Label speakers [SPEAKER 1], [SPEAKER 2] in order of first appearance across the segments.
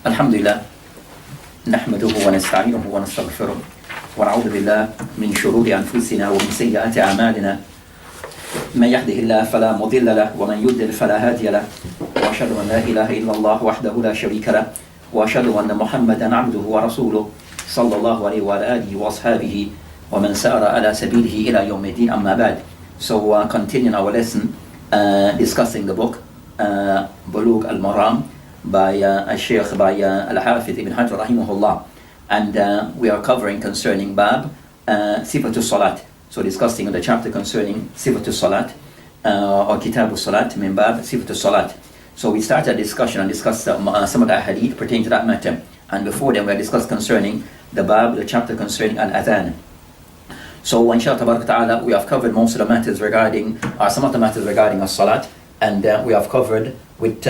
[SPEAKER 1] الحمد لله نحمده ونستعينه ونستغفره ونعوذ بالله من شرور أنفسنا ومن سيئات أعمالنا من يهده الله فلا مضل له ومن يضلل فلا هادي له وأشهد أن لا إله إلا الله وحده لا شريك له وأشهد أن محمدا عبده ورسوله صلى الله عليه وعلى آله وأصحابه ومن سار على سبيله إلى يوم الدين أما بعد. So continuing our lesson discussing the book Bulugu Al Maraam by Sheikh by Ahadeeth Ibn Hajar rahimahullah, and we are covering concerning Bab Sifatul Salat. So discussing the chapter concerning Sifatul Salat or Kitabu Salat min Bab Sifatul Salat. So we started a discussion and discussed some of the Ahadeeth pertaining to that matter, and before then we discussed concerning the Bab, the chapter concerning Al-Adhan. So inshallah we have covered most of the matters regarding, or some of the matters regarding As-Salat, and we have covered with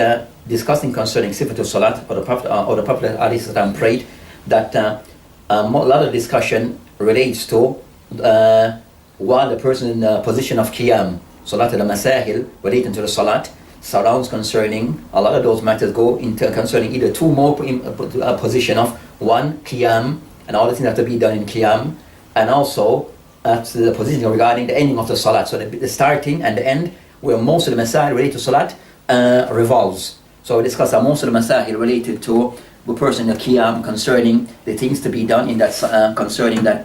[SPEAKER 1] discussing concerning Sifatul Salat, or the Prophet ﷺ prayed, that a lot of discussion relates to while the person in the position of Qiyam. Salat al-Masahil relating to the Salat surrounds concerning, a lot of those matters go into concerning either two more position of one, Qiyam, and all the things that have to be done in Qiyam, and also the position regarding the ending of the Salat. So the starting and the end, where most of the Masail related to Salat revolves. So we discussed most of the Masail related to the person in the Qiyam concerning the things to be done in that, concerning that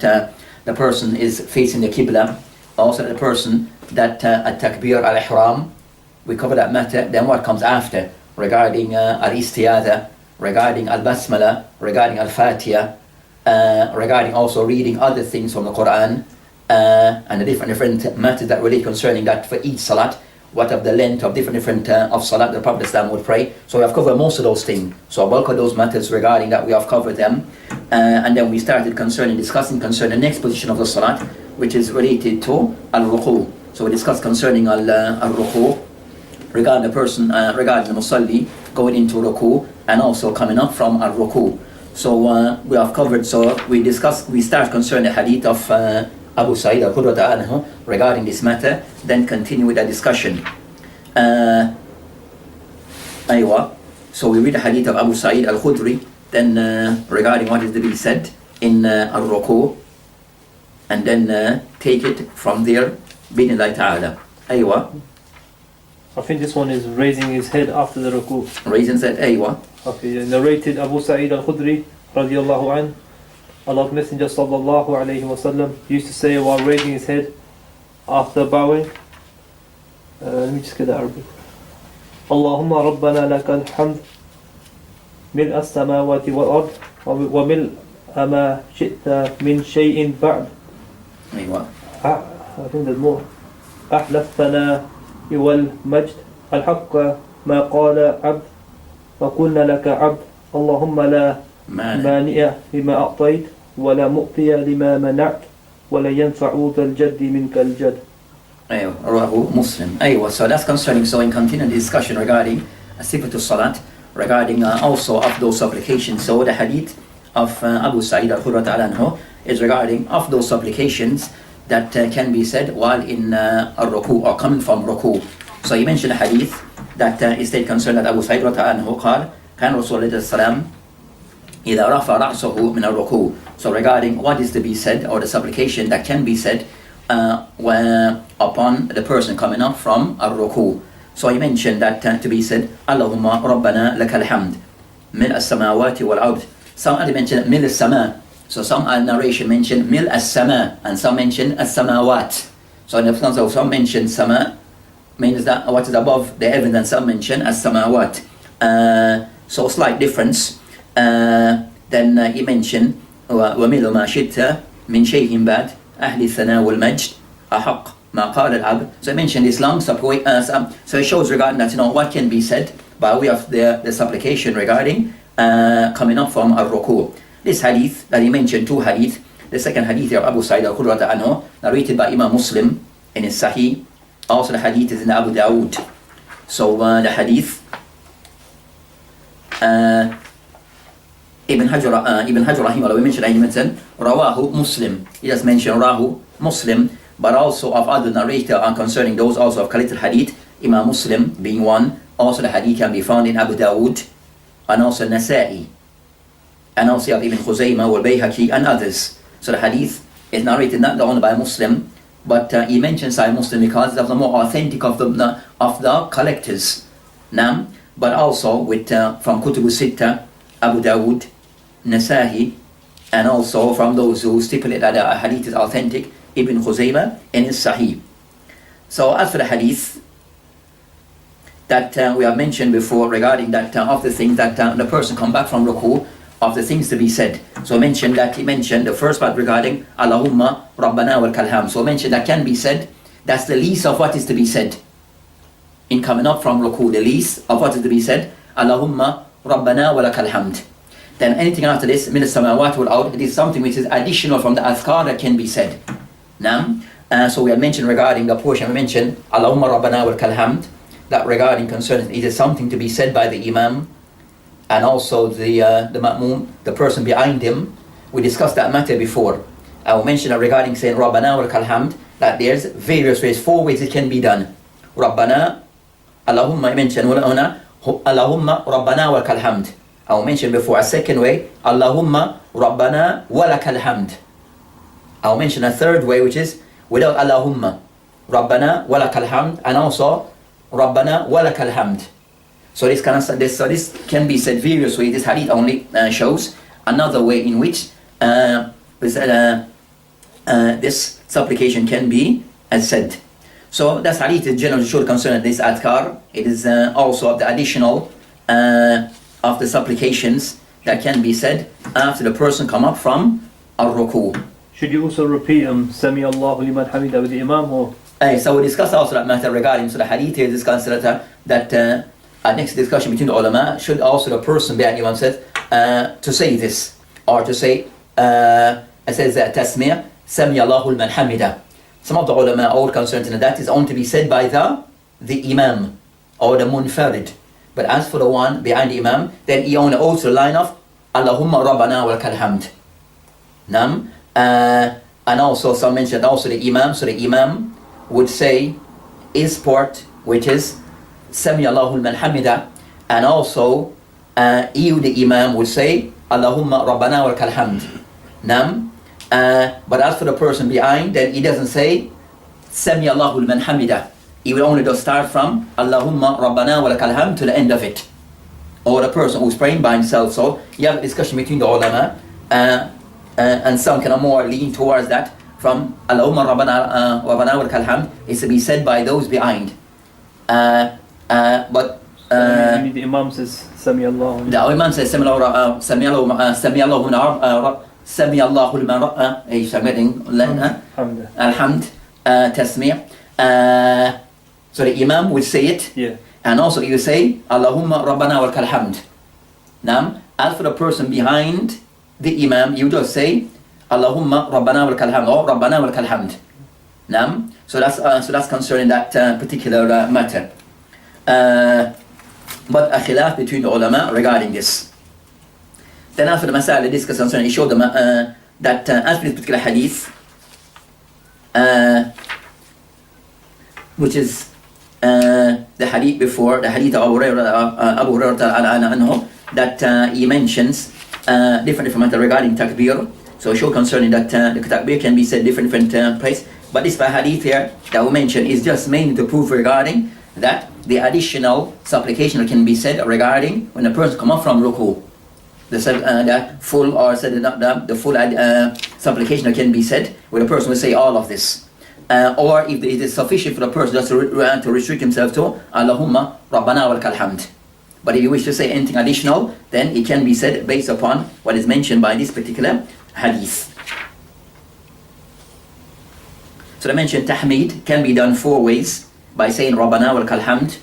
[SPEAKER 1] the person is facing the Qibla, also the person that at-Takbir al-Ihram, we cover that matter. Then what comes after regarding al-Istiyada, regarding al-Basmala, regarding al-Fatiha, regarding also reading other things from the Quran, and the different matters that relate concerning that for each Salat, what of the length of different of Salat the Prophet ﷺ would pray. So we have covered most of those things. So a bulk of those matters regarding that we have covered them, and then we started discussing concerning the next position of the Salat, which is related to al-Ruku. So we discussed concerning al-Ruku, regarding the person, regarding the Musalli going into Ruku and also coming up from al-Ruku. So we have covered, so we start concerning the hadith of Abu Sa'id al-Khudri anhu regarding this matter, then continue with the discussion. So we read the hadith of Abu Sa'id al-Khudri, then regarding what is to be said in al-Ruku, and then take it from there, bi'idhnillahi ta'ala.
[SPEAKER 2] I think this one is raising his head after the ruku.
[SPEAKER 1] Raising his head,
[SPEAKER 2] Okay, narrated Abu Sa'id al-Khudri radiyallahu anhu, Allah's Messenger sallallahu alayhi wa sallam used to say while raising his head after bowing, let me just get the Arabic. Allahumma rabbana lakal hamd mil as-samawati wal ard wa mil ma shi'ta min shay'in ba'd. I think there's more. أحلى الثناء والمجد الحق ما قال عبد وقلنا لك عبد اللهم لا مانع لما أعطيت ولا مؤتي لما منعت ولا ينفع ذا الجد منك الجد.
[SPEAKER 1] رواه مسلم. So that's concerning, so in continuing discussion regarding Sifatul Salat, regarding also of those supplications. So the hadith of Abu Sa'id al-Khudri anhu is regarding of those supplications that can be said while in al-Ruku or coming from Ruku. So he mentioned a hadith that is stated concerning that Abu Sa'id anhu قال كان رسول الله السلام إذا رفع رأسه من الركوع. So regarding what is to be said, or the supplication that can be said when upon the person coming up from al-Ruku. So he mentioned that to be said, Allahumma rabbana lakal hamd mil as-samawati wal ard. Some other mentioned mil as-sama. So some narration mentioned mil as-sama, and some mentioned as-samawat. So in the sense of some mention sama means that what is above the heavens, and some mention as-samawat. So slight difference. Then he mentioned وَمِلُ مَا شِئْتَ مِنْ شَيْءٍ بَعْدَ أَهْلِ الثَّنَاءِ وَالْمَجْدِ أَحَقُّ مَا قَالَ الْعَبْدُ. So he mentioned this long so it shows regarding that, what can be said by way of the supplication regarding coming up from al-Ruku. This hadith that he mentioned, two hadith. The second hadith of Abu Sa'id al-Khudri anhu, narrated by Imam Muslim in his Sahih. Also the hadith is in Abu Dawood. So the hadith Ibn Hajar rahimahullah, we mentioned Rawahu Muslim. He just mentioned Rahu Muslim, but also of other narrator are concerning those also of collected hadith, Imam Muslim being one. Also the hadith can be found in Abu Dawood and also Nasa'i. and also of Ibn Khuzaymah or Bayhaqi and others. So the hadith is narrated not only by a Muslim, but he mentions Sahih Muslim because it's the more authentic of the collectors. But also with from Kutubu Sitta, Abu Dawud, Nasahi, and also from those who stipulate that the hadith is authentic, Ibn Khuzaymah in his Sahih. So as for the hadith that we have mentioned before regarding that of the things that the person come back from ruku, of the things to be said. So he mentioned the first part regarding Allahumma Rabbana wal Kalham. So mentioned that can be said, that's the least of what is to be said. In coming up from ruku, the least of what is to be said, Allahumma Rabbana wa lakal hamd. Then anything after this, min as-samawati wal ard, it is something which is additional from the azkar that can be said. So we have mentioned regarding the portion, we mentioned Allahumma Rabbana wa lakal hamd, that regarding concerning it is something to be said by the Imam and also the Ma'mum, the person behind him. We discussed that matter before. I will mention that regarding saying Rabbana wa lakal hamd, that there's various ways, 4 ways it can be done. Rabbana, Allahumma, I mentioned Allahumma Rabbana wa lakal hamd. I will mention before a second way, Allahumma Rabbana wa lakal hamd. I will mention a third way, which is without Allahumma, Rabbana wa lakal hamd, and also Rabbana wa lakal hamd. So this can be said various ways. This hadith only shows another way in which this supplication can be said. So that's hadith is generally short concerning this adhkar. It is also of the additional of the supplications that can be said after the person come up from al-ruku.
[SPEAKER 2] Should you also repeat Sami Allahu liman hamida with the Imam, or?
[SPEAKER 1] So we discussed also that matter regarding, so the hadith here discussed that next discussion between the ulama, should also the person behind Imam said to say this, or to say it says tasmiyah Sami Allahu liman hamida. Some of the ulama are concerned in that is only to be said by the Imam or the munfarid. But as for the one behind the Imam, then he only also the line of Allahumma Rabbana wa lakal hamd. And also some mentioned also the Imam, so the Imam would say his part, which is Sami Allahu liman hamida, and also you the Imam would say Allahumma Rabbana wa lakal hamd. But as for the person behind, then he doesn't say Sami Allahu liman hamida. He will only just start from Allahumma Rabbana wa lakal hamd to the end of it. Or the person who's praying by himself. So you have a discussion between the ulama, and some kind of more lean towards that from Allahumma Rabbana wa lakal hamd is to be said by those behind. But
[SPEAKER 2] the Imam says Sami Allahu.
[SPEAKER 1] The Imam says Sami Allahu alhamd tasmiyah. So the Imam would say it, and also he would say Allahumma Rabbana wa lakal hamd. As for the person behind the Imam, you just say Allahumma Rabbana wa lakal hamd or Rabbana wa lakal hamd. So that's concerning that particular matter. But a khilaf between the ulama regarding this. Then after the masala discussed concerning, he showed them that as for this particular hadith, which is the hadith before, the hadith of Abu Hurairah that he mentions different matter regarding takbir. So show concerning that the takbir can be said different place. But this hadith here that we mentioned is just mainly to prove regarding that the additional supplication that can be said regarding when a person come up from ruku. The full or said the full supplication that can be said where the person will say all of this. Or if it is sufficient for the person just to restrict himself to Allahumma Rabbana wa lakal hamd. But if you wish to say anything additional, then it can be said based upon what is mentioned by this particular hadith. So I mentioned tahmid can be done 4 ways, by saying Rabbana wa lakal hamd,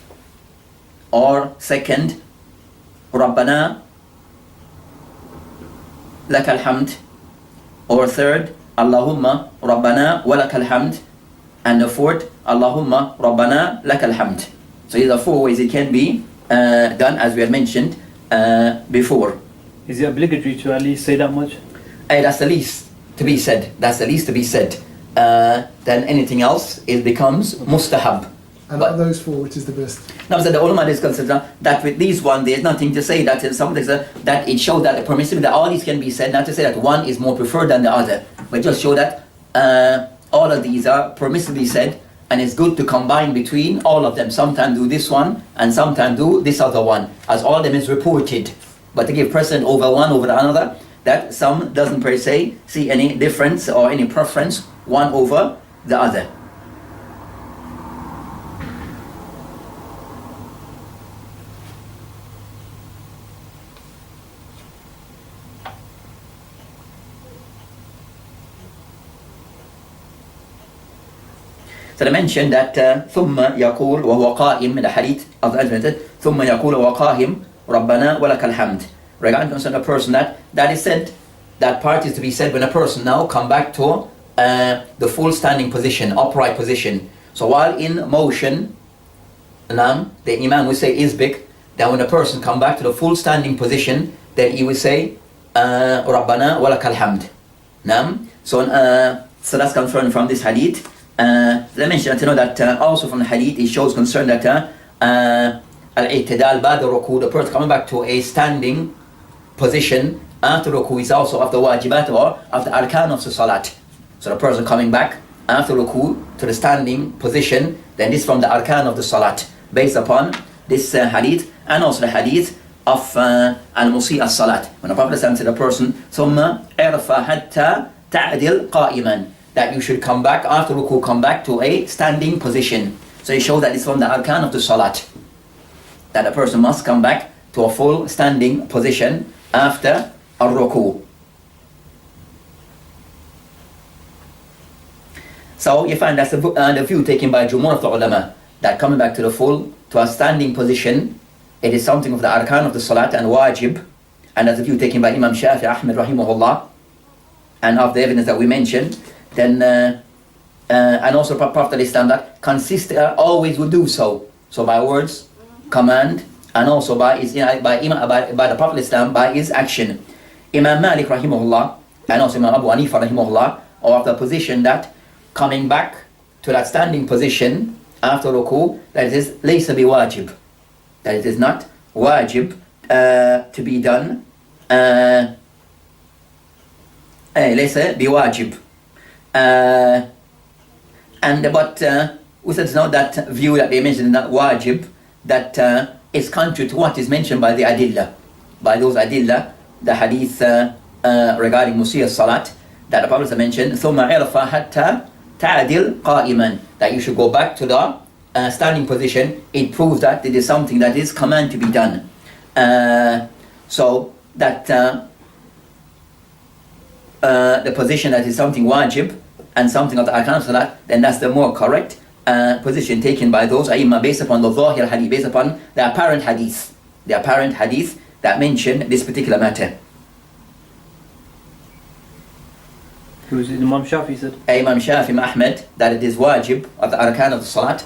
[SPEAKER 1] or second Rabbana lakal hamd, or third Allahumma Rabbana wa lakal hamd, and the fourth Allahumma Rabbana lakal hamd. So these are 4 ways it can be done, as we had mentioned before.
[SPEAKER 2] Is it obligatory to at least say that much?
[SPEAKER 1] That's the least to be said. That's the least to be said. Then anything else, it becomes mustahab.
[SPEAKER 3] And out of those four, which is the best?
[SPEAKER 1] Now, so the ulama discussed that with these one, there's nothing to say that some that it shows that the permissibility that all these can be said, not to say that one is more preferred than the other, but just show that all of these are permissibly said, and it's good to combine between all of them. Sometimes do this one, and sometimes do this other one, as all of them is reported. But to give precedence over one over the another, that some doesn't per se see any difference or any preference one over the other. So they mentioned that ثم يقول وهو قائم in the hadith of the Adventist ثم يقول وهو قائم ربنا ولك الحمد. Regarding concern a person that is said, that part is to be said when a person now come back to the full standing position, upright position. So while in motion, the Imam will say isbik, then when a person come back to the full standing position, then he will say ربنا ولك الحمد. So that's confirmed from this hadith. They mentioned to know that also from the hadith it shows concern that al-i'tidal ba'da ruku, the person coming back to a standing position after ruku is also of the wajibat or of the arkan of the salat. So the person coming back after ruku to the standing position, then this from the arkan of the salat, based upon this hadith, and also the hadith of al-musi as-salat, when the Prophet said to the person ثم ارفع حتى تعدل قائما, that you should come back after ruku, come back to a standing position. So it shows that it's from the arkan of the salat, that a person must come back to a full standing position after a ruku. So you find that's the view taken by Jumhur of the ulama, that coming back to a standing position, it is something of the arkan of the salat and wajib, and that's the view taken by Imam Shafi Ahmed rahimahullah, and of the evidence that we mentioned. Then and also Prophet Islam that always will do so. So by words, command, and also by the Prophet Islam by his action. Imam Malik rahimahullah and also Imam Abu Hanifa rahimahullah are of the position that coming back to that standing position after ruku, that it is laysa bi wajib, that it is not wajib to be done, laysa bi wajib. But we said now that view that they mentioned in that wajib, that is contrary to what is mentioned by the adillah, by those adillah, the hadith regarding Musi as-salat, that the Prophet mentioned ثم عرف حتى تعدل قائما, that you should go back to the standing position. It proves that it is something that is command to be done. So that the position that is something wajib and something of the arkan of salat, then that's the more correct position taken by those aimma, based upon the zahir hadith, based upon the apparent hadith that mention this particular matter.
[SPEAKER 2] Who is it? Imam Shafi said?
[SPEAKER 1] Imam Shafi, Imam Ahmed, that it is wajib of the arkan of the salat,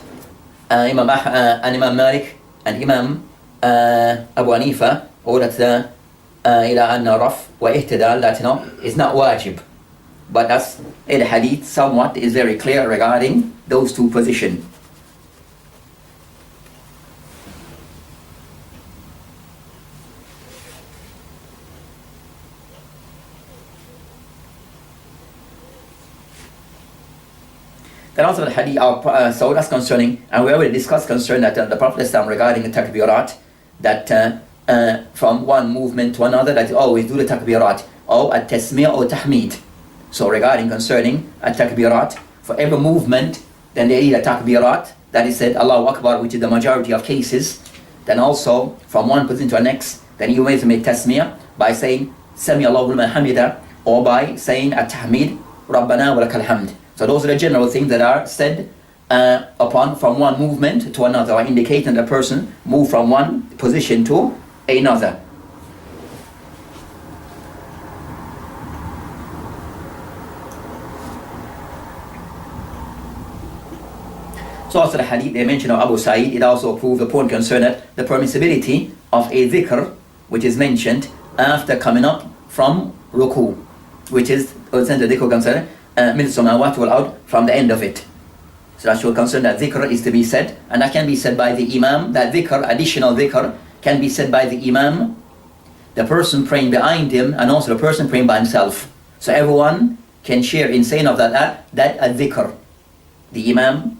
[SPEAKER 1] and Imam Malik and Imam Abu Hanifa, or that ila anna raf wa ihtidal, that is not wajib. But as the hadith somewhat is very clear regarding those two positions. Then also the hadith so that's concerning, and we already discussed concern that the Prophet Islam regarding the takbirat, that from one movement to another, that you always do the takbirat, or at-tasmi' or tahmid. So regarding concerning at-takbirat, for every movement, then they eat a takbirat, that is said Allahu Akbar, which is the majority of cases. Then also from one position to the next, then you may make tasmiyah by saying Sami Allahu liman hamida, or by saying at-tahmid Rabbana wa lakal hamd. So those are the general things that are said upon from one movement to another, or indicating that a person moved from one position to another. So also the hadith they mentioned of Abu Sa'id, it also proves the point concerning the permissibility of a dhikr, which is mentioned after coming up from ruku, which is the dhikr concerning from the end of it. So that should concern that dhikr is to be said, and that can be said by the imam. That dhikr, additional dhikr, can be said by the imam, the person praying behind him, and also the person praying by himself. So everyone can share in saying of that dhikr. The imam,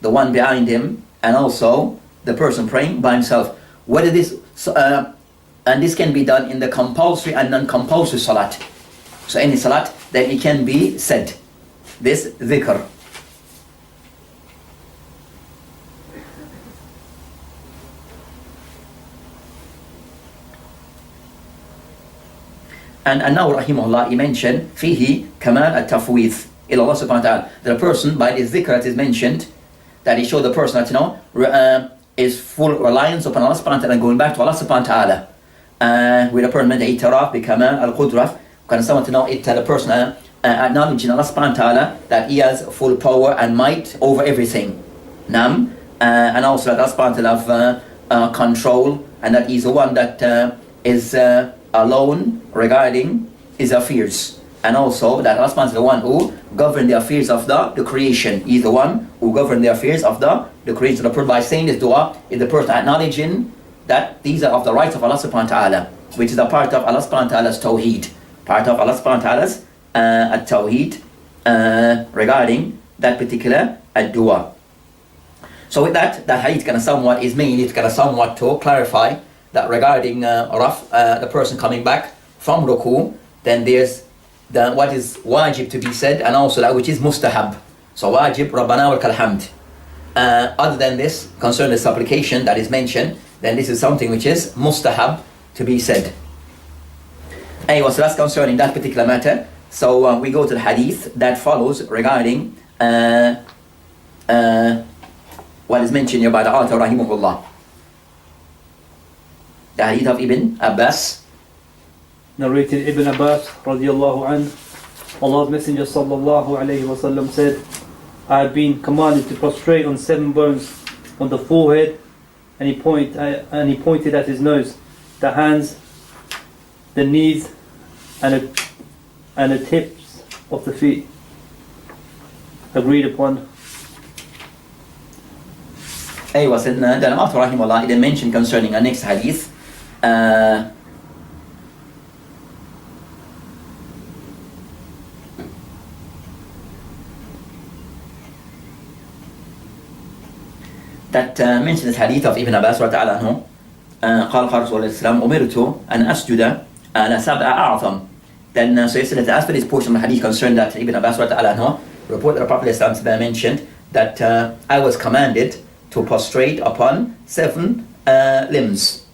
[SPEAKER 1] the one behind him, and also the person praying by himself. Whether this and this can be done in the compulsory and non-compulsory salat. So any salat, then it can be said, this dhikr. And now rahimahullah, he mentioned fihi kamal at-tafwidh ila Allah subhanahu wa ta'ala. That a person, by this dhikr that is mentioned, that he showed the person that is full reliance upon Allah subhanahu wa ta'ala and going back to Allah subhanahu wa ta'ala. With a person meant itaraf bi kamal al-qudrah, can someone to know it, the person acknowledging Allah subhanahu wa ta'ala that he has full power and might over everything. Nam, and also that Allah subhanahu wa ta'ala have control, and that he's the one that is alone regarding his affairs, and also that Allah is the one who governs the affairs of the creation. He's the one who governs the affairs of the creation. The person, by saying this dua, is the person acknowledging that these are of the rights of Allah subhanahu wa ta'ala, which is a part of Allah subhanahu wa ta'ala's tawheed, part of Allah subhanahu wa ta'ala's at-tawheed regarding that particular dua. So with that hadith kind of somewhat is mainly kind of somewhat to clarify that regarding the person coming back from ruku, then there's what is wajib to be said, and also that which is mustahab. So wajib, rabbana wa lakal hamd. Other than this, concerning the supplication that is mentioned, then this is something which is mustahab to be said. Anyway, so that's concerning that particular matter. So we go to the hadith that follows regarding what is mentioned here by the author rahimahullah. The hadith of Ibn Abbas.
[SPEAKER 2] Narrated Ibn Abbas radiallahu anhu, Allah's Messenger sallallahu alayhi wa sallam said, I have been commanded to prostrate on 7 bones, on the forehead, and he pointed at his nose, the hands, the knees, and the tips of the feet. Agreed upon.
[SPEAKER 1] Anyway, then the author rahimahullah then mentioned concerning our next hadith, that mentions the hadith of Ibn Abbas radiallahu anhu. قال رسول الله السلام أمرت أن أسجد على 7 أعظم. Then so yesterday, as for this portion of the hadith concerned that Ibn Abbas radiallahu anhu report that the Prophet ﷺ mentioned that I was commanded to prostrate upon 7 limbs.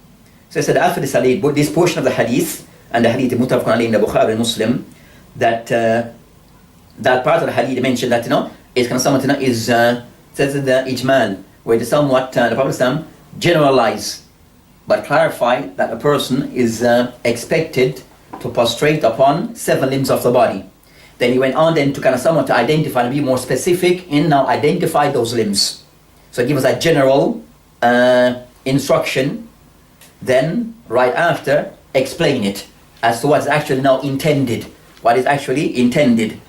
[SPEAKER 1] So I said, after this hadith, this portion of the hadith, and the hadith muttafaqun alayhi in the Bukhari and Muslim, that part of the hadith mentioned that is kind of somewhat is says in the ijmal, where the somewhat the Prophet generalize but clarify that a person is expected to prostrate upon 7 limbs of the body. Then he went on then to kind of somewhat to identify and be more specific in now identify those limbs. So give us a general instruction, then right after explain it as to what's actually now intended, what is actually intended.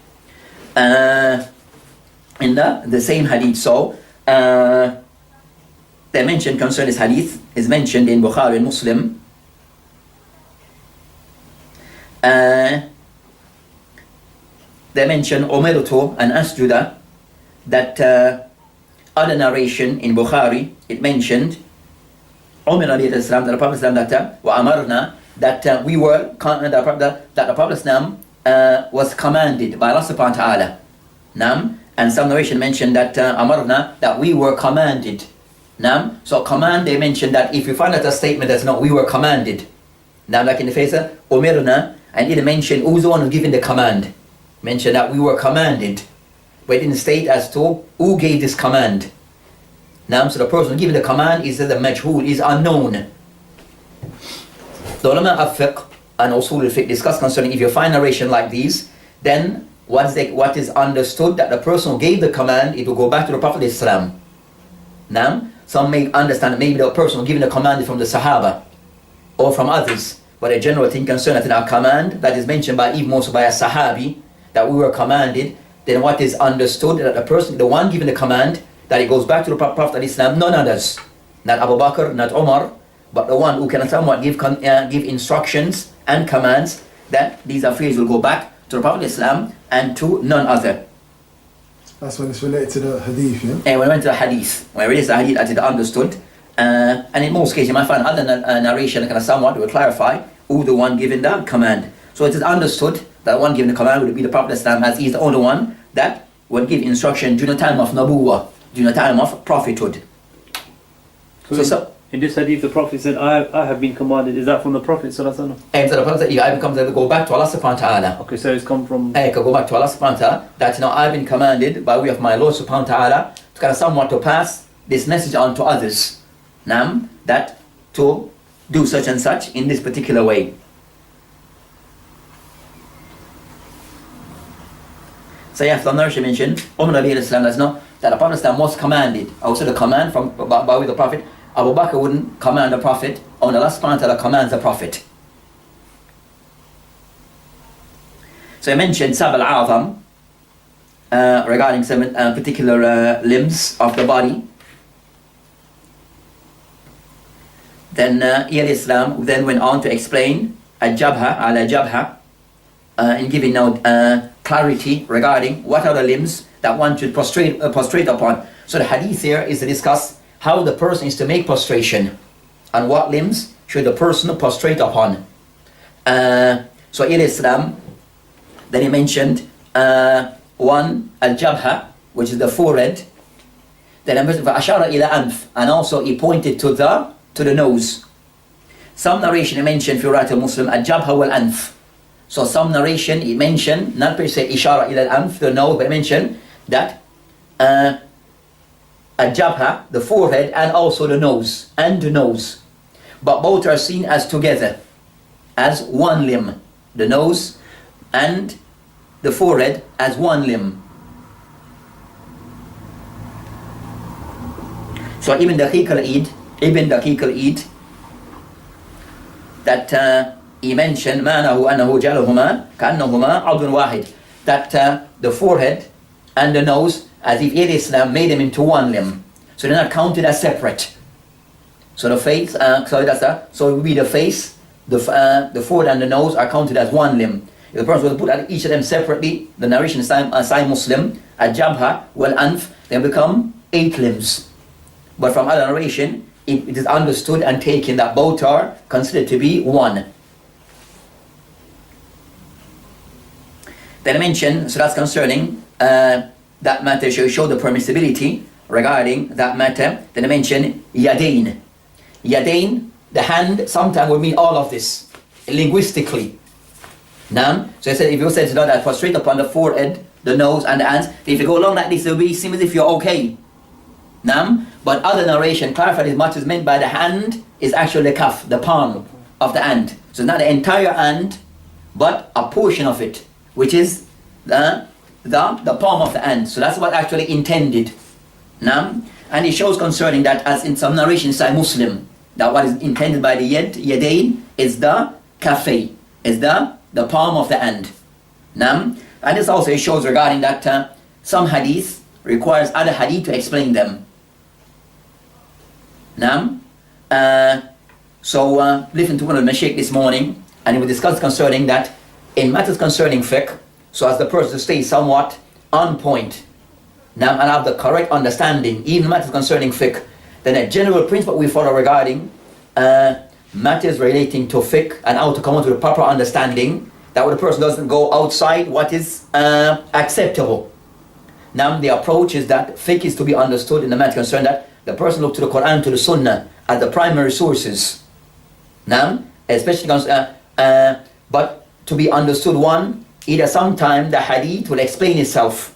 [SPEAKER 1] In the same hadith, so they mentioned concerning this hadith is mentioned in Bukhari and Muslim. They mention Umirtu an asjuda, that other narration in Bukhari, it mentioned Umar alayhi salam, that the Prophet that wa amarna, that we were that the Prophet was commanded by Allah subhanahu wa ta'ala. Nam, and some narration mentioned that amarna, that we were commanded. Nam, so command, they mentioned that if you find that a statement that's not we were commanded. Now like in the face of umirna, and it mentioned who's the one who's giving the command. Mentioned that we were commanded, but it didn't state as to who gave this command. Now, so the person giving the command is that the majhul is unknown. The ulama of fiqh and usul al-fiqh discuss concerning if you find narration like these, then what is understood that the person who gave the command, it will go back to the Prophet Islam. Now, some may understand that maybe the person who giving the command is from the Sahaba or from others, but a general thing concerning that in our command that is mentioned by even most by a Sahabi, that we were commanded, then what is understood that the person, the one giving the command, that it goes back to the Prophet of Islam, none others, not Abu Bakr, not Umar, but the one who can somewhat give instructions and commands, that these affairs will go back to the Prophet of Islam and to none other.
[SPEAKER 3] That's when it's related to the hadith, yeah?
[SPEAKER 1] And when we went to the hadith, when we read the hadith, as it understood, and in most cases you might find other narration kind of somewhat will clarify who the one giving the command. So it is understood that one giving the command would be the Prophet of Islam, as he is the only one that will give instruction during the time of Nabuwah, during the time of prophethood.
[SPEAKER 2] So in this hadith, the Prophet said, I have been commanded. Is that from the Prophet sallallahu alaihi wasallam?
[SPEAKER 1] And so the Prophet said, I become to go back to Allah subhanahu wa ta'ala.
[SPEAKER 2] Okay, so it's come from...
[SPEAKER 1] I can go back to Allah subhanahu wa ta'ala, that I've been commanded by way of my Lord subhanahu wa ta'ala to kind of somewhat to pass this message on to others. That to do such and such in this particular way. So you have to mention, Umar Al Islam does know that the Prophet was commanded, also the command from by way of the Prophet. Abu Bakr wouldn't command the Prophet, only Allah subhanahu wa ta'ala commands the Prophet. So I mentioned Sab al-Azam regarding some particular limbs of the body. Then Islam then went on to explain al-Jabha ala-Jabha in giving now clarity regarding what are the limbs that one should prostrate upon. So the hadith here is to discuss how the person is to make prostration and what limbs should the person prostrate upon. So in Islam, then he mentioned one al-Jabha, which is the forehead. Then ashara ila anf, and also he pointed to the nose. Some narration he mentioned, if you write a Muslim, al-Jabha wal-Anf. So some narration he mentioned, not per se ishara ila al-Anf, the nose, but he mentioned that al-Jabha, the forehead, and also the nose, but both are seen as together, as one limb. The nose and the forehead as one limb. So Ibn Daqiq al-Eid, that he mentioned مَانَهُ أَنَّهُ جَعَلَهُمَا كَأَنَّهُمَا عَضٌ وَاحِدٌ, that the forehead and the nose, as if Islam made them into one limb. So they're not counted as separate. So the face, so it would be the face, the forehead and the nose are counted as one limb. If the person was to put each of them separately, the narration is Sahih Muslim, al-Jabha wal-Anf, they become 8 limbs. But from other narration, it is understood and taken that both are considered to be one. Then I mentioned, so that's concerning that matter, show the permissibility regarding that matter. Then I mentioned Yadain. Yadain, the hand, sometimes would mean all of this, linguistically. So I said, if you said that prostrate upon the forehead, the nose and the hands, if you go along like this, it will be seem as if you're okay. But other narration clarified as much as meant by the hand is actually the kaf, the palm of the hand. So it's not the entire hand, but a portion of it, which is the palm of the hand. So that's what actually intended. And it shows concerning that, as in some narrations by Muslim, that what is intended by the yadain is the kafay, is the palm of the hand. And this also shows regarding that some hadith requires other hadith to explain them. So listening to one of the Mashaykh this morning, and we discussed concerning that in matters concerning fiqh, so as the person to stay somewhat on point and have the correct understanding, even matters concerning fiqh, then a general principle we follow regarding matters relating to fiqh and how to come to the proper understanding, that the person doesn't go outside what is acceptable. The approach is that fiqh is to be understood in the matter concerning that the person look to the Quran, to the Sunnah as the primary sources. Especially but to be understood, one, either sometime the hadith will explain itself.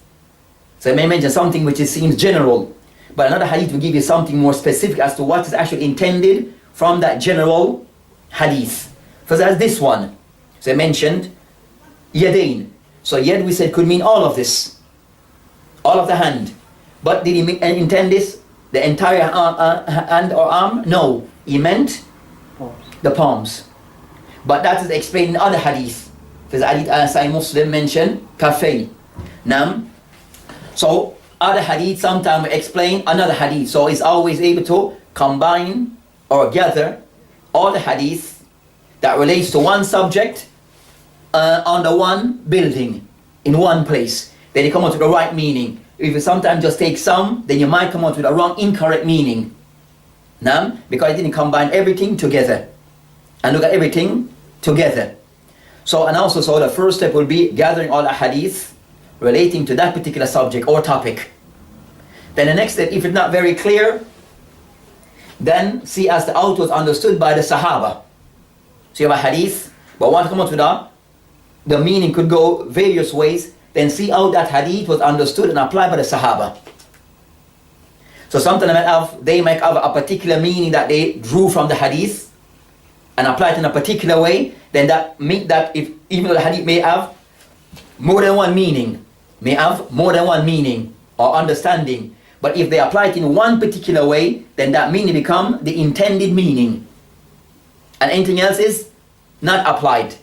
[SPEAKER 1] So I may mention something which seems general, but another hadith will give you something more specific as to what is actually intended from that general hadith. For that's this one. So I mentioned yadain. So yad, we said, could mean all of this, all of the hand. But did he intend this, the entire hand or arm? No, he meant the palms. But that is explained in other hadith. Because hadith Sahih Muslim mentioned kafay. So other hadith sometimes explain another hadith. So it's always able to combine or gather all the hadith that relates to one subject under one building in one place. Then you come out with the right meaning. If you sometimes just take some, then you might come out with a wrong, incorrect meaning. Because it didn't combine everything together and look at everything together. So the first step will be gathering all the hadith relating to that particular subject or topic. Then the next step, if it's not very clear, then see as the out was understood by the Sahaba. So you have a hadith, but want to come out with the meaning could go various ways, then see how that hadith was understood and applied by the Sahaba. So sometimes they might have a particular meaning that they drew from the hadith and apply it in a particular way, then that means that if even though the hadith may have more than one meaning, or understanding, but if they apply it in one particular way, then that meaning become the intended meaning, and anything else is not applied.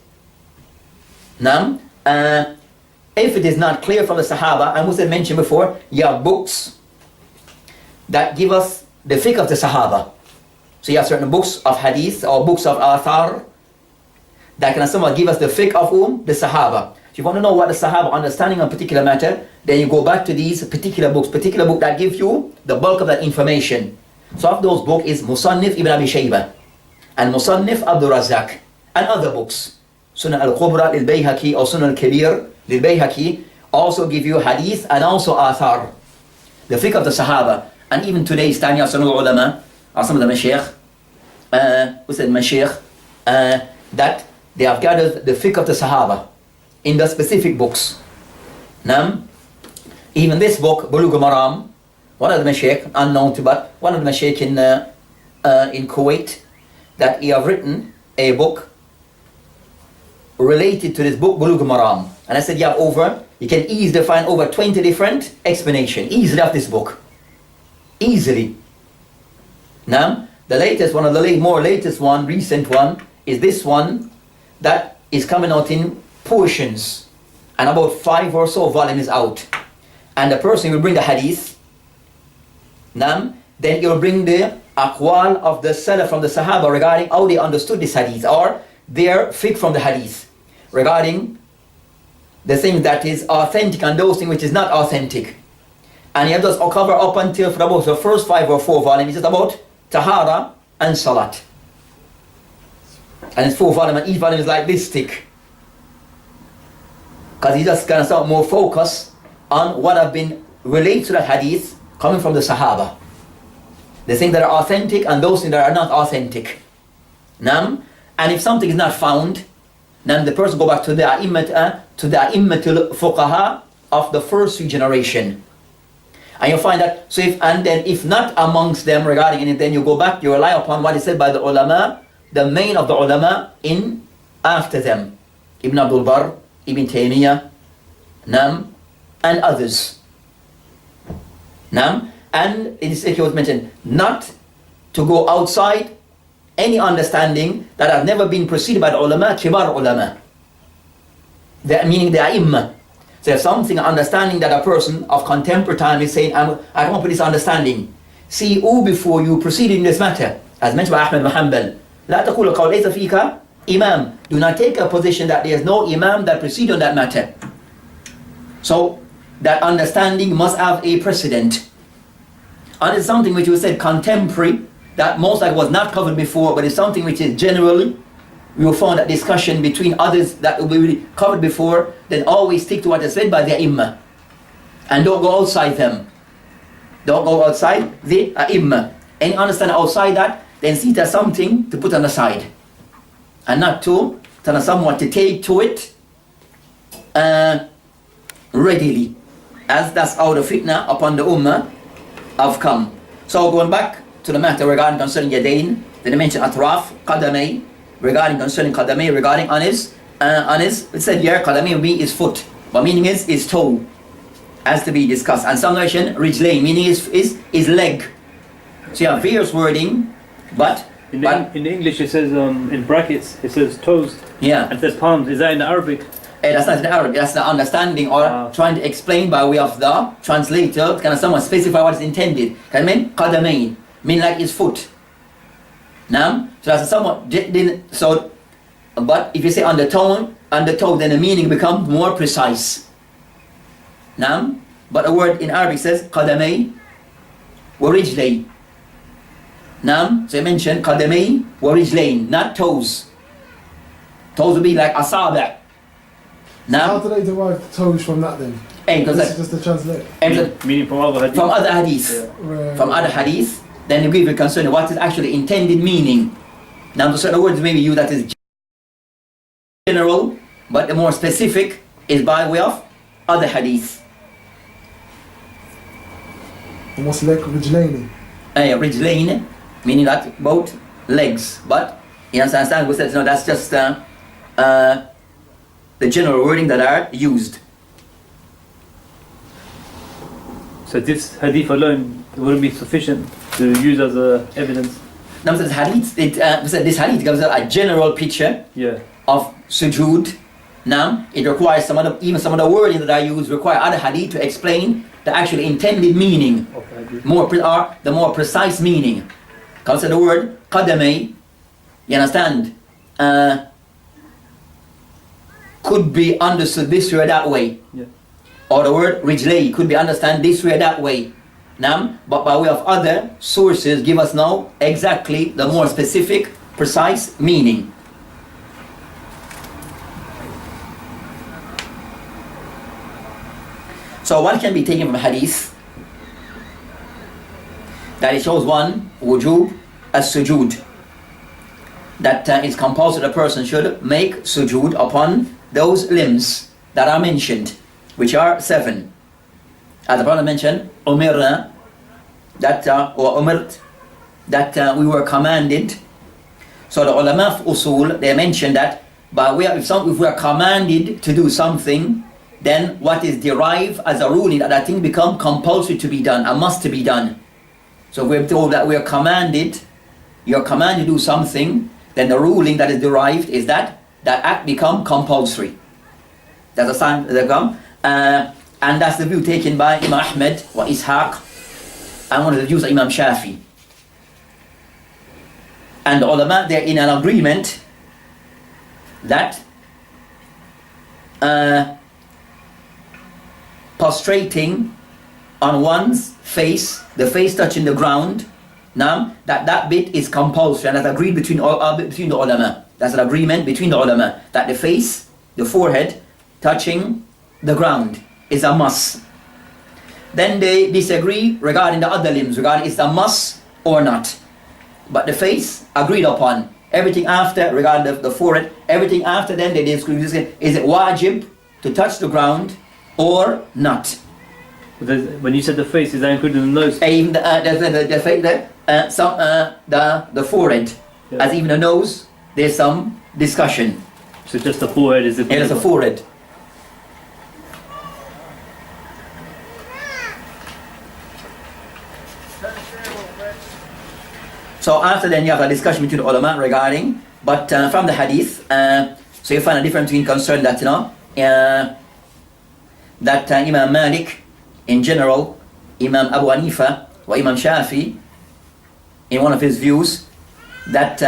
[SPEAKER 1] Now, if it is not clear from the Sahaba, and was mentioned before, you have books that give us the fiqh of the Sahaba. So you have certain books of hadith or books of athar that can somewhat give us the fiqh of whom? The Sahaba. If you want to know what the Sahaba understanding on a particular matter, then you go back to these particular book that give you the bulk of that information. So of those books is Musannif Ibn Abi Shaybah and Musannif Abdul Razak and other books. Sunan al-Kubra lil-Bayhaqi or Sunan al-Kabir lil-Bayhaqi also give you hadith and also athar, the fiqh of the Sahaba. And even today, Stani of some ulama, or some of the mashaykh, that they have gathered the fiqh of the Sahaba in the specific books. Now, even this book, Bulugu Maraam, one of the mashaykh, unknown to but one of the mashaykh in Kuwait, that he have written a book related to this book, Bulugu Maraam. And I said, you can easily find over 20 different explanations easily of this book. Easily. Now, the latest one, recent one, is this one that is coming out in portions, and about 5 or so volumes out. And the person will bring the hadith, then he will bring the aqwal of the Salah from the Sahaba regarding how they understood this hadith, or their fiqh from the hadith, regarding the thing that is authentic and those things which is not authentic. And he has just cover up until for about the first 5 or 4 volumes, it's about Tahara and Salat. And it's 4 volumes, and each volume is like this thick. Because he just kind of start more focus on what have been related to that hadith coming from the Sahaba. The things that are authentic and those things that are not authentic. And if something is not found, then the person go back to the A'immatul Fuqaha of the first 3 generation. And you'll find that, if not amongst them regarding it, then you go back, you rely upon what is said by the ulama, the main of the ulama in after them. Ibn Abdul Barr, Ibn Taymiyyah, and others. And it is was mentioned not to go outside any understanding that have never been preceded by the ulama, kibar ulama. Meaning the ai''imma. So if something, understanding that a person of contemporary time is saying, I come up with this understanding. See who before you proceeded in this matter. As mentioned by Ahmad bin Hanbal. لا تقول قول ليس فيك imam. Do not take a position that there is no imam that proceed on that matter. So that understanding must have a precedent. And it's something which we said contemporary, that most likely was not covered before, but it's something which is generally, we will find that discussion between others that will be covered before, then always stick to what is said by the ai''imma. And don't go outside them. Don't go outside the ai''imma. Any understanding outside that, then see it as something to put on the side. And not to tell someone to take to it readily. As that's how the fitna upon the ummah have come. So going back to the matter regarding concerning Yadain, then they mention Atraf, Qadamay, regarding concerning Qadamay, regarding on his, it said here, Qadamay means is foot, but meaning is toe, as to be discussed. And some version, Rijlain, meaning is leg. So you have various wording, but
[SPEAKER 2] in English it says in brackets, it says toes.
[SPEAKER 1] Yeah.
[SPEAKER 2] And it says palms. Is that in Arabic?
[SPEAKER 1] That's not in Arabic, that's the understanding or trying to explain by way of the translator, kind of someone specify what is intended. Can I mean? Qadamain, mean like his foot. Now, so that's somewhat, so, but if you say undertone, then the meaning becomes more precise. Now, but a word in Arabic says qadamay wa rijlay. Now, so you mentioned qadamay wa rijlayn, not toes. Toes would be like asabi'. Now,
[SPEAKER 3] how do they derive the toes from that then? This is just the translate.
[SPEAKER 2] Meaning from other hadith.
[SPEAKER 1] From other hadith.
[SPEAKER 3] Yeah. Right.
[SPEAKER 1] From other hadith, then you give a concern what is actually intended meaning. Now, the certain words maybe you that is general, but the more specific is by way of other hadith.
[SPEAKER 3] What's like rijlaini?
[SPEAKER 1] Rijlain, meaning that both legs. But you understand, we said no, that's just the general wording that are used.
[SPEAKER 2] So this hadith alone wouldn't be sufficient to use as evidence.
[SPEAKER 1] Now, this hadith, this hadith gives a general picture of sujood. Now, it requires even some of the wording that I use require other hadith to explain the actual intended meaning, the more precise meaning. Consider the word qadamay, you understand, could be understood this way or that way. Or the word rijlay could be understood this way or that way. Now, but by way of other sources give us now exactly the more specific, precise meaning. So what can be taken from hadith? That it shows one, wujub as-sujud. That it's compulsory a person should make sujud upon those limbs that are mentioned, which are 7. As the Prophet mentioned, umirna, or umirt, that we were commanded. So the ulama of usul, they mentioned that by way of if we are commanded to do something, then what is derived as a ruling that thing become compulsory to be done, a must to be done. So if we're told that we are commanded, you're commanded to do something, then the ruling that is derived is that act become compulsory. That's a sign that come. And that's the view taken by Imam Ahmed wa Ishaq and one of the views of Imam Shafi. And the ulama, they're in an agreement that prostrating on one's face, the face touching the ground, now that bit is compulsory, and that's agreed between the ulama. That's an agreement between the ulama that the face, the forehead, touching the ground is a must. Then they disagree regarding the other limbs, regarding is a must or not. But the face agreed upon. Everything after, regarding the forehead, everything after then they disagree. Is it wajib to touch the ground or not?
[SPEAKER 2] When you said the face, is that included in the nose?
[SPEAKER 1] Even the forehead, as even the nose, there's some discussion.
[SPEAKER 2] So just the forehead is the
[SPEAKER 1] It is the forehead. So after then you have a discussion between the ulama regarding, but from the hadith, so you find a difference between concern that that Imam Malik in general, Imam Abu Hanifa or Imam Shafi, in one of his views, that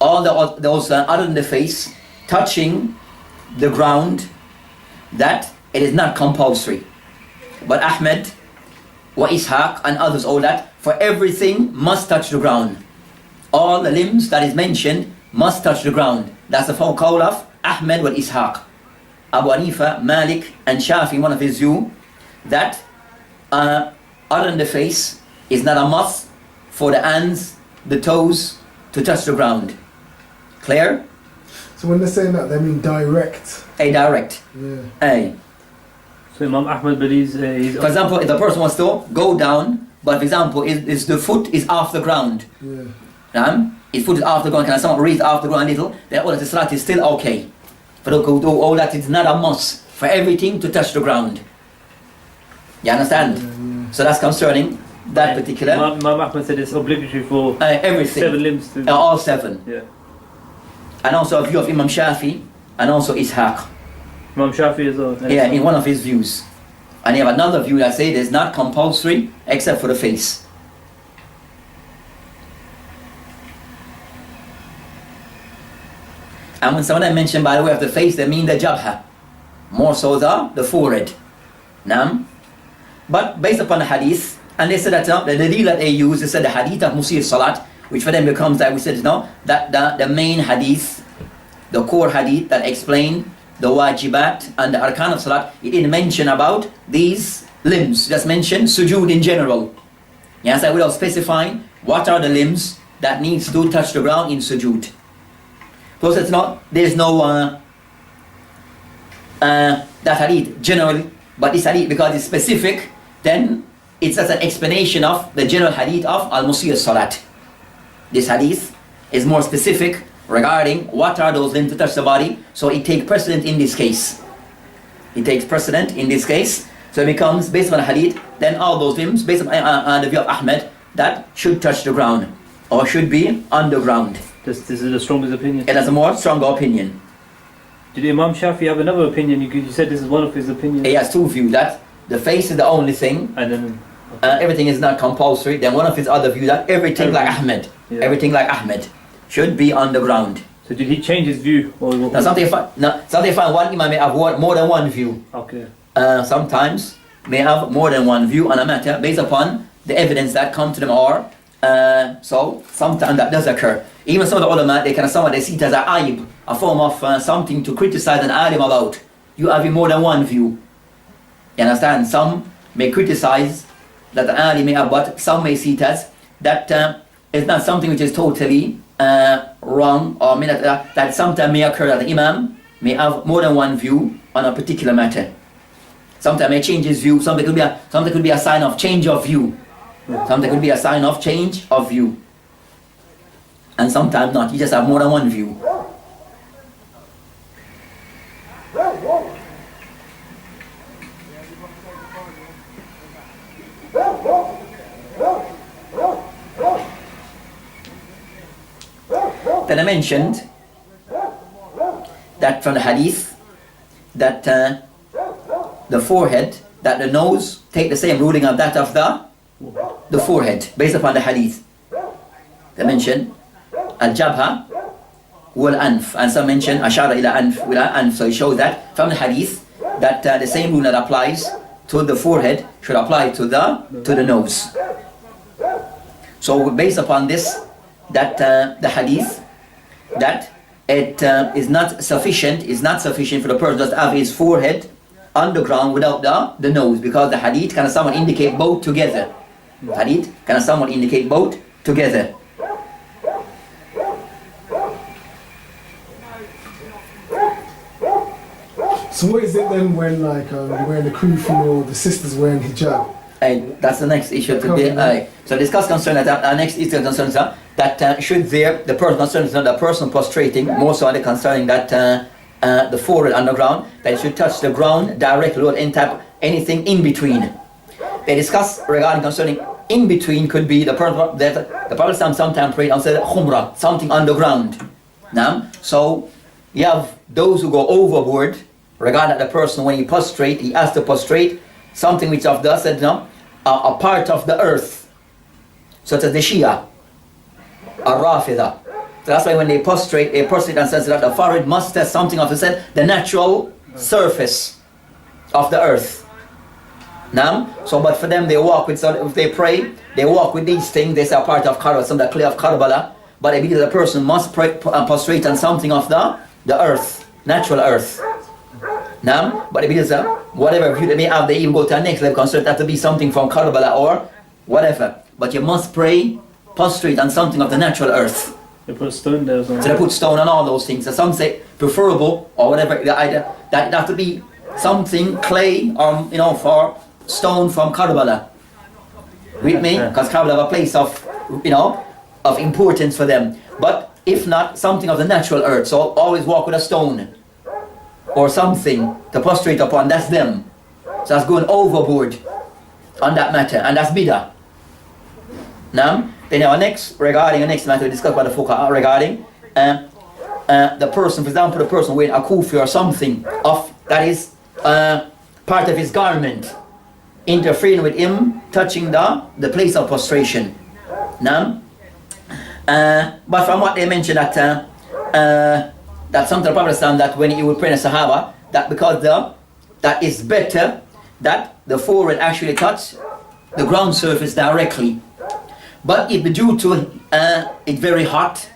[SPEAKER 1] all those other than the face touching the ground, that it is not compulsory. But Ahmed wa Ishaq and others, all that, for everything must touch the ground. All the limbs that is mentioned must touch the ground. That's the full call of Ahmed wa Ishaq. Abu Hanifa, Malik and Shafi, one of his view, that other than the face is not a must for the hands, the toes to touch the ground. Clear?
[SPEAKER 3] So when they're saying that, they mean direct.
[SPEAKER 1] Direct.
[SPEAKER 3] Yeah.
[SPEAKER 2] So Imam Ahmed believes he's...
[SPEAKER 1] For example, if the person wants to go down, but for example, is the foot is off the ground.
[SPEAKER 3] Yeah.
[SPEAKER 1] His foot is off the ground, can someone raise off the ground a little? Then all that is salat is still okay. But all that is not a must for everything to touch the ground. You understand?
[SPEAKER 3] Yeah.
[SPEAKER 1] So that's concerning that particular.
[SPEAKER 2] Imam Ahmed said it's obligatory for
[SPEAKER 1] everything.
[SPEAKER 2] 7 limbs to...
[SPEAKER 1] all 7.
[SPEAKER 2] Yeah.
[SPEAKER 1] And also a view of Imam Shafi and also Ishaq.
[SPEAKER 2] Imam Shafi is
[SPEAKER 1] Yeah, in one of his views. And you have another view that say it's not compulsory except for the face. And when someone mentioned by the way of the face, they mean the jabha. More so the forehead. Naam. But based upon the hadith, and they said that the dalil that they use, they said the hadith of Musir Salat, which for them becomes, like we said, that the main hadith, the core hadith that explain the wajibat and the arkan of salat, it didn't mention about these limbs, just mentioned sujood in general. Yes, without specifying what are the limbs that needs to touch the ground in sujood. Because there's no that hadith generally, but this hadith, because it's specific, then it's as an explanation of the general hadith of Al-Musir Salat. This hadith is more specific regarding what are those limbs to touch the body, so it takes precedent in this case. It takes precedent in this case, so it becomes based on the hadith, then all those limbs, based on the view of Ahmed, that should touch the ground, or should be on the ground.
[SPEAKER 2] This is the strongest opinion.
[SPEAKER 1] It has a more stronger opinion.
[SPEAKER 2] Did Imam Shafi have another opinion? You said this is one of his opinions.
[SPEAKER 1] He has two views, that the face is the only thing,
[SPEAKER 2] and then
[SPEAKER 1] everything is not compulsory. Then one of his other views, that everything like Ahmed, everything like Ahmed should be on the ground.
[SPEAKER 2] So did he change his view?
[SPEAKER 1] Now sometimes one imam may have more than one view.
[SPEAKER 2] Okay.
[SPEAKER 1] Sometimes may have more than one view on a matter based upon the evidence that come to them, or so sometimes that does occur. Even some of the ulama, they see it as a aib, a form of something to criticize an alim about. You have more than one view. You understand? Some may criticize that an alim may have, but some may see it as that it's not something which is totally wrong, or that sometimes may occur that the imam may have more than one view on a particular matter. Sometimes may change his view. Something could be a sign of change of view. Something could be a sign of change of view. And sometimes not. You just have more than one view. Then I mentioned that from the hadith that the forehead, that the nose take the same ruling of that of the forehead based upon the hadith. They mentioned al-jabha wal-anf, and some mention ashara ila anf, so it shows that from the hadith that the same rule that applies to the forehead should apply to the nose. So based upon this, that the hadith, that it is not sufficient for the person just to have his forehead on the ground without the nose, because the hadith can somewhat indicate both together. Hadith can somewhat indicate both together.
[SPEAKER 3] So what is it then when you're wearing the kufi or the sisters wearing hijab?
[SPEAKER 1] That's the next issue today. So discuss concerning that. Our next issue concerns that should the person concerns the person prostrating, more so concerning that the forehead on the ground, that it should touch the ground directly without anything in between. They discuss regarding concerning in between could be the person that the Prophet sometimes prayed and said khumra, something on the ground. Now, so you have those who go overboard regarding the person when he prostrate, he has to prostrate something which of the said a part of the earth, such as the Shia, Ar-Rafida. So that's why when they prostrate and says that the forehead must have something of the natural surface of the earth. Now, so but for them they walk with, so if they pray, they walk with these things, they say a part of Karbala, some of the clay of Karbala, but because the person must prostrate on something of the earth, natural earth. Now, but because whatever view they may have, they even go to the next level, consider that to be something from Karbala or whatever. But you must pray, prostrate on something of the natural earth.
[SPEAKER 2] They put stone there. So
[SPEAKER 1] they put stone on all those things. So some say preferable or whatever. Either that have to be something clay or for stone from Karbala. With me, because Karbala have a place of of importance for them. But if not, something of the natural earth. So always walk with a stone or something to prostrate upon. That's them. So that's going overboard on that matter, and that's bidah. Now, then our next matter we discuss by the fuqaha regarding the person, for example, the person wearing a kufi or something of that is part of his garment, interfering with him touching the place of prostration. Now, but from what they mentioned that some of the Prophet that when he would pray in the Sahaba, that because that is better that the forehead actually touch the ground surface directly. But if due to it very hot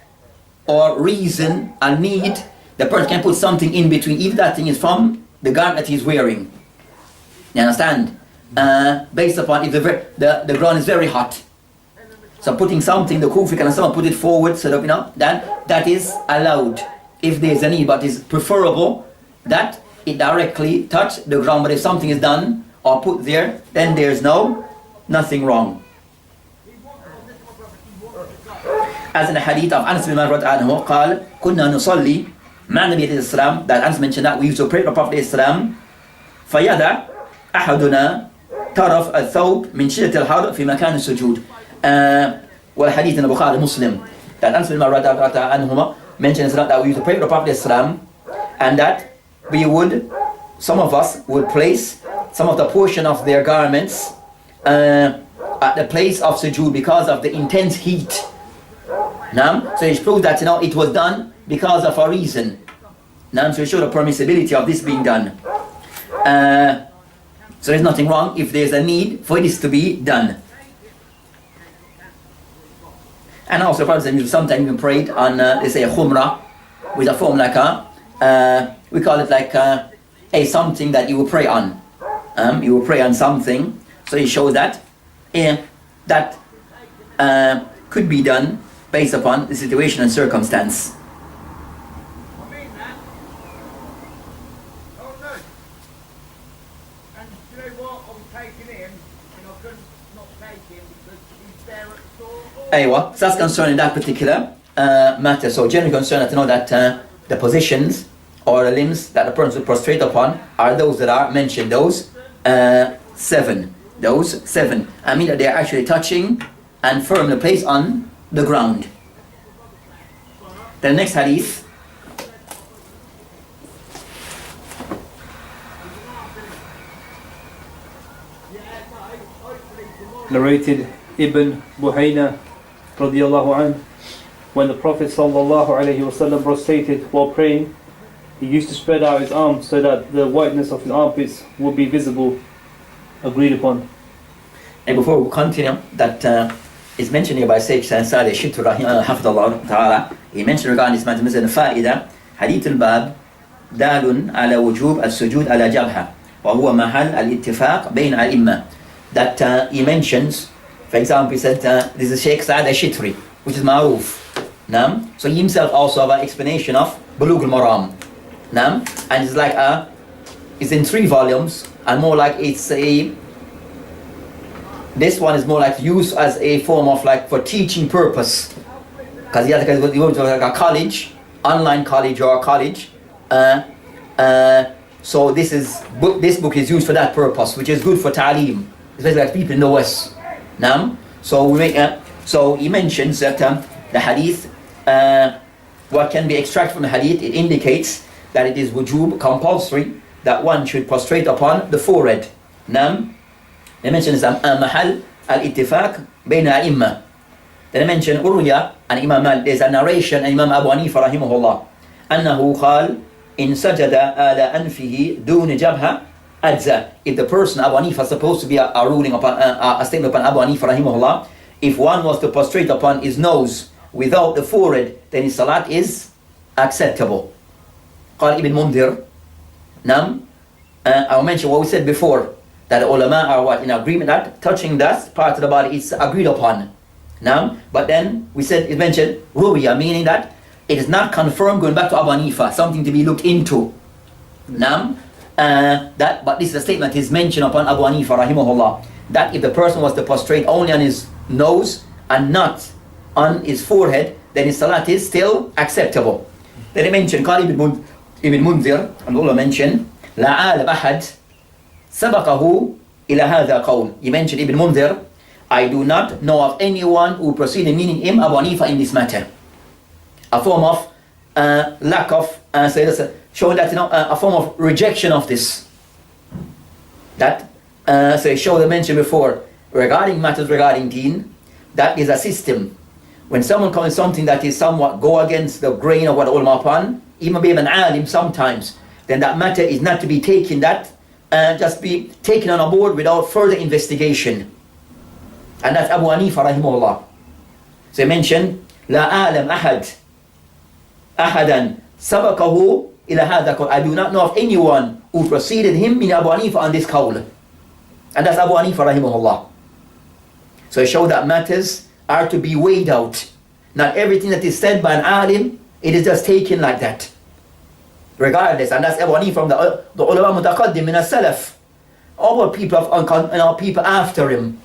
[SPEAKER 1] or reason and need, the person can put something in between, if that thing is from the garment that he's wearing. You understand? Based upon if the ground is very hot. So putting something, the kufi can someone put it forward so that that is allowed if there is a need, but it's preferable that it directly touch the ground. But if something is done or put there, then there's nothing wrong. As in the hadith of Anas bin Malik anhu, قال كنا نصلي مع النبي عليه السلام, that Anas mentioned that we used to pray the Prophet Islam, فيدع أحدنا طرف الثوب من شدة الحر في مكان السجود. والحديث in the Bukhari Muslim, that Anas bin Malik anhu mentions that we used to pray the Prophet Islam, and that some of us would place some of the portion of their garments at the place of sujood because of the intense heat. So it proves that it was done because of a reason. So it shows the permissibility of this being done. So there's nothing wrong if there's a need for this to be done. And also sometimes even prayed on they say a khumrah with a form like we call it like a something that you will pray on. You will pray on something, so it shows that that could be done based upon the situation and circumstance. So that's concerning that particular matter. So generally concerned to know that the positions or the limbs that the person will prostrate upon are those that are mentioned, those seven. I mean that they are actually touching and firmly placed on the ground. The next hadith.
[SPEAKER 2] Narrated Ibn Buhayna radiyallahu anhu, when the Prophet sallallahu alayhi wasallam prostrated while praying, he used to spread out his arms so that the whiteness of his armpits would be visible, agreed upon.
[SPEAKER 1] And before we continue, that is mentioned here by Shaykh Salih Shittu Hafidallah Ta'ala. He mentioned regarding this matter, Fa'ida, Hadith al-Bab, Dalun ala wujub al-sujud ala jabha, wa huwa mahal al-ittifaq bayn al-imma. That he mentions, for example, he said, this is Shaykh Sa'ad al-Shitri, which is ma'ruf. So he himself also have an explanation of Bulugu Maraam. And it's like it's in 3 volumes, and more like this one is more like used as a form of like for teaching purpose, because you go to like a college, online college or a college. So this book is used for that purpose, which is good for ta'aleem, especially like people in the West. So he mentions that the hadith, what can be extracted from the hadith, it indicates that it is wujub, compulsory, that one should prostrate upon the forehead. They mention mahal al-ittifaq bayna al-imma. Then they mention urya and Imam Malik. There's a narration and Imam Abu Hanifa rahimahullah annahu qal in sajada ala anfihi dun jabha adza. If the person, Abu Hanifa, is supposed to be a ruling upon a statement upon Abu Hanifa rahimahullah, if one was to prostrate upon his nose without the forehead, then his salat is acceptable. Qal Ibn Mundhir. I'll mention what we said before, that the ulama are in agreement that touching that part of the body is agreed upon. But then it mentioned ruya, meaning that it is not confirmed, going back to Abu Hanifa, something to be looked into. But this is a statement is mentioned upon Abu Hanifa rahimahullah, that if the person was to prostrate only on his nose and not on his forehead, then his salat is still acceptable. Then they mentioned Qali ibn Mundhir, and Allah mentioned La alab ahad sabaqahu ila hadha qawl. He mentioned Ibn Mundhir, I do not know of anyone who proceeded, meaning Abu Hanifa, in this matter. A form of lack of showing that a form of rejection of this. That so it showed, I mentioned before, regarding matters regarding deen, that is a system. When someone comes with something that is somewhat go against the grain of what ulama upon, even be an alim sometimes, then that matter is not to be taken just be taken on board without further investigation. And that's Abu Hanifa rahimahullah. So he mentioned, لا أعلم أحدا سبقه إلى هذا قول. I do not know of anyone who preceded him in Abu Hanifa on this qawl. And that's Abu Hanifa rahimahullah. So it showed that matters are to be weighed out. Not everything that is said by an alim, it is just taken like that. Regardless, and that's Abu Hanifa from the ulama mutaqaddim min as-salaf. All people after him.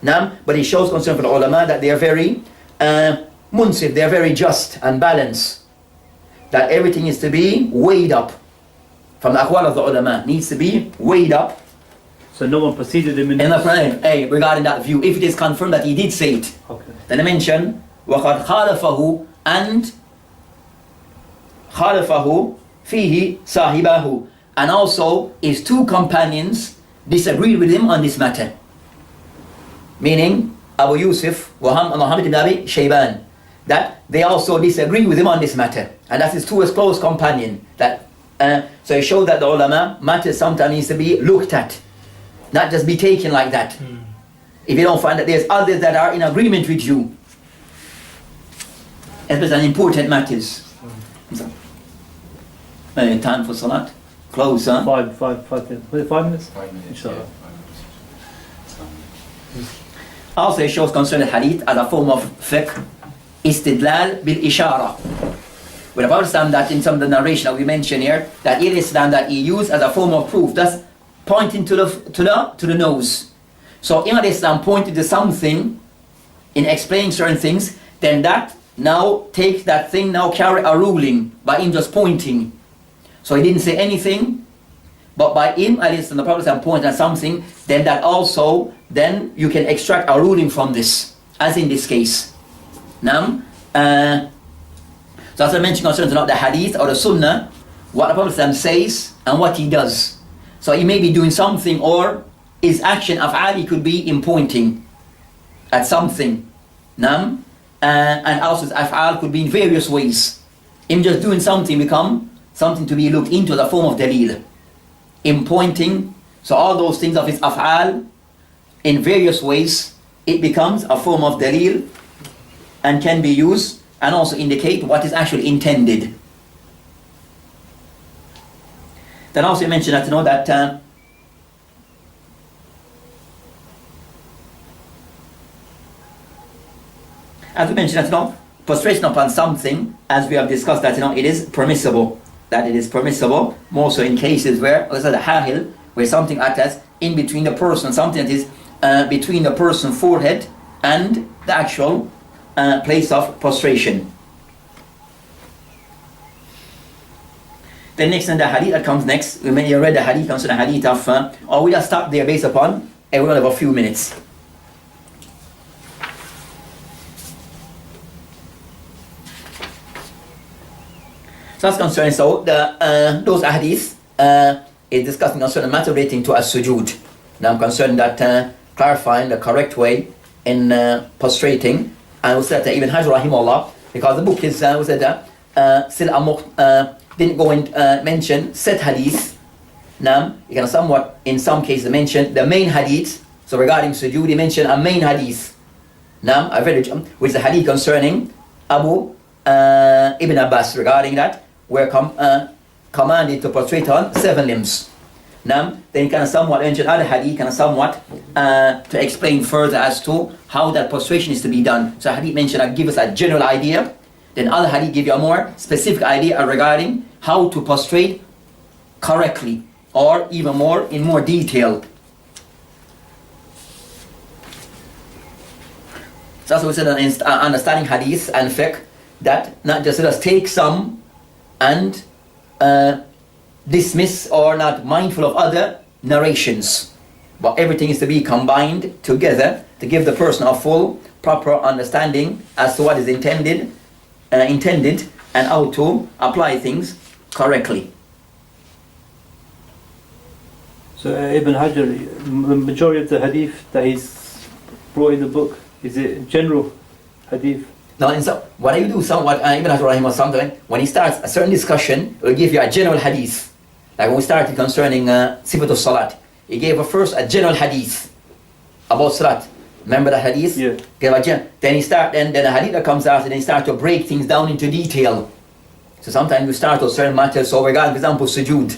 [SPEAKER 1] But it shows concern for the ulama that they are very munsif, they are very just and balanced. That everything is to be weighed up. From the aqwal of the ulama, needs to be weighed up.
[SPEAKER 2] So no one preceded him in
[SPEAKER 1] regarding that view, if it is confirmed that he did say it.
[SPEAKER 2] Okay.
[SPEAKER 1] Then I mention وَقَدْ خَالَفَهُ and خَالَفَهُ فِيهِ صَاحِبَهُ, and also his two companions disagreed with him on this matter. Meaning Abu Yusuf and Muhammad ibn Abi Shayban, that they also disagree with him on this matter, and that's his two close companion. That so it showed that the ulama matters sometimes needs to be looked at, not just be taken like that. If you don't find that there's others that are in agreement with you, especially on important matters. Time for salat. Close, huh?
[SPEAKER 2] 5 minutes. 5 minutes?
[SPEAKER 4] 5 minutes.
[SPEAKER 2] Inshallah.
[SPEAKER 1] Also it shows concerning hadith as a form of fiqh, istidlal bil ishara. We have understand that in some of the narration that we mentioned here, that it is that he used as a form of proof, that's pointing to the nose. So Imam Islam pointed to something in explaining certain things, then that now take that thing, now carry a ruling by him just pointing. So he didn't say anything, but by him, at least the Prophet pointed at something, then that also, then you can extract a ruling from this, as in this case. Now, so as I mentioned concerning the hadith or the sunnah, what the Prophet says and what he does. So he may be doing something, or his action of Ali could be in pointing at something. Now, and also his af'al could be in various ways. Him just doing something become something to be looked into, the form of dalil. In pointing, so all those things of his af'al in various ways, it becomes a form of dalil and can be used and also indicate what is actually intended. Then also you mentioned that that as we mentioned that prostration upon something, as we have discussed, that it is permissible. That it is permissible, more so in cases where, as a hahil, where something attached in between the person, something that is between the person's forehead and the actual place of prostration. The next and the hadith that comes next, we may read the hadith, comes to the hadith of, or we'll just stop there based upon, and we'll have a few minutes. So that's concerning, so those ahadith is discussing concerning the matter relating to as-sujud. Now I'm concerned that clarifying the correct way in prostrating, and we said that Ibn Hajar rahimahullah, because the book is, we said that didn't go and mention set hadith. Now you can somewhat, in some cases, mention the main hadith. So regarding sujood, he mentioned a main hadith. Now I've read it, which is the hadith concerning Abu Ibn Abbas regarding that, were commanded to prostrate on 7 limbs. Now, then kind of somewhat mention other hadith, kind of somewhat to explain further as to how that prostration is to be done. So hadith mentioned give us a general idea, then other hadith give you a more specific idea regarding how to prostrate correctly, or even more in more detail. So that's what we said in understanding hadith and fiqh, that not just let us take some and dismiss or not mindful of other narrations, but everything is to be combined together to give the person a full, proper understanding as to what is intended and how to apply things correctly.
[SPEAKER 2] So Ibn Hajar, the majority of the hadith that he's brought in the book, is it general hadith?
[SPEAKER 1] Now, what you do, somewhat, Ibn Hajar rahimahullah, sometimes when he starts a certain discussion, he will give you a general hadith. Like when we started concerning Sifatul Salat, he gave first a general hadith about Salat. Remember the hadith?
[SPEAKER 2] Yeah.
[SPEAKER 1] Then a hadith that comes after, then he start to break things down into detail. So sometimes we start with certain matters. So we got, for example, sujood.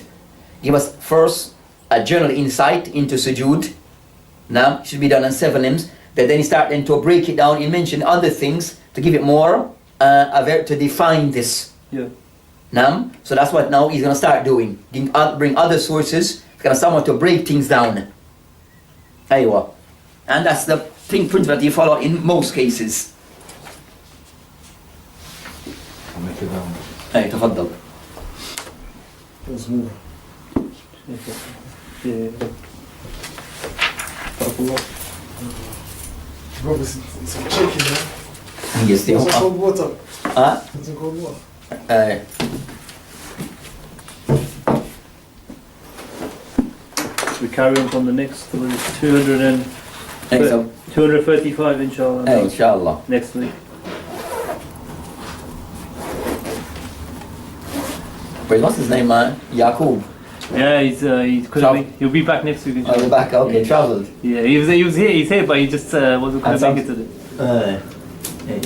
[SPEAKER 1] Give us first a general insight into sujood. Now, it should be done on 7 limbs. Then he start then to break it down. He mentioned other things to give it more, to define this.
[SPEAKER 2] Yeah.
[SPEAKER 1] Now, so that's what now he's going to start doing. Bring other sources, kind of somewhat to break things down. Aywa. And that's the principle that you follow in most cases. أي تفضل.
[SPEAKER 3] There's more.
[SPEAKER 2] Yeah.
[SPEAKER 3] Bro, it's some chicken, man.
[SPEAKER 1] Yes,
[SPEAKER 3] Some cold water.
[SPEAKER 1] Huh?
[SPEAKER 3] Some cold water.
[SPEAKER 2] We carry on from the next, 235 inshallah.
[SPEAKER 1] Inshallah.
[SPEAKER 2] Next week.
[SPEAKER 1] But what's his name, man? Yaqub.
[SPEAKER 2] Yeah, he'll be back next week.
[SPEAKER 1] Oh, you're back, okay, travelled.
[SPEAKER 2] Yeah, he was here, he's here, but he just wasn't going to make it today.
[SPEAKER 1] Yeah,